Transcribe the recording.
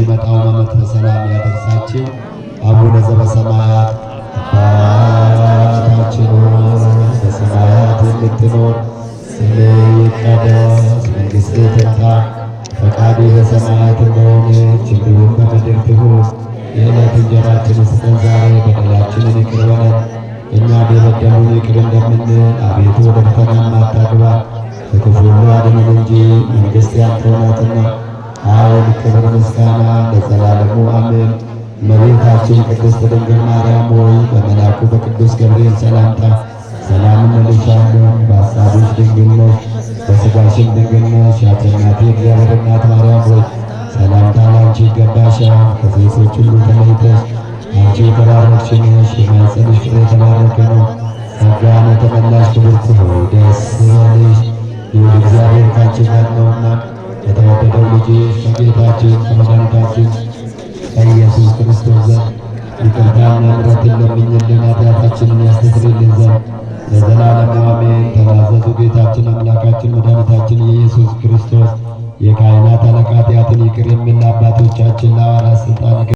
ለሚመጣው ዓመት በሰላም ያደርሳችሁ። አቡነ ዘበሰማያት አባታችን ሆይ በሰማያት የምትኖር ስምህ ይቀደስ፣ መንግሥትህ ትምጣ፣ ፈቃድህ በሰማያት እንደሆነች እንዲሁም በምድር ትሁን። የዕለት እንጀራችንን ስጠን ዛሬ፣ በደላችንን ይቅር በለን እኛም የበደሉንን ይቅር እንደምንል፣ አቤቱ ወደ ፈተና አታግባን ከክፉ ሁሉ አድነን እንጂ መንግሥት ያንተ ናትና፣ ኃይል፣ ክብር፣ ምስጋና ለዘላለሙ አሜን። እመቤታችን ቅድስት ድንግል ማርያም ሆይ በመልአኩ በቅዱስ ገብርኤል ሰላምታ ሰላም እንልሻለን። በሐሳብሽ ድንግል ነሽ፣ በሥጋሽም ድንግል ነሽ። የአሸናፊ እግዚአብሔር እናት ማርያም ሆይ ሰላምታ ላንቺ ይገባሻል። ከሴቶች ሁሉ ተለይተሽ አንቺ የተባረክሽ ነሽ፣ የማኅፀንሽ ፍሬ የተባረከ ነው። ጸጋን የተመላሽ ክብርት ሆይ ደስ ይበልሽ፣ ልዑል እግዚአብሔር ካንቺ ጋር ነውና ከተወደደው ልጅሽ ከጌታችን ከመድኃኒታችን ከኢየሱስ ክርስቶስ ዘንድ ይቅርታና ምሕረትን ለምኝልን ኃጢአታችንን ያስተሰርይልን ዘንድ ለዘላለሙ አሜን። ተናዘዙ። ጌታችን አምላካችን መድኃኒታችን የኢየሱስ ክርስቶስ የካህናት አለቃ ኃጢአትን ይቅር የሚል አባቶቻችን ለሐዋርያት ሥልጣን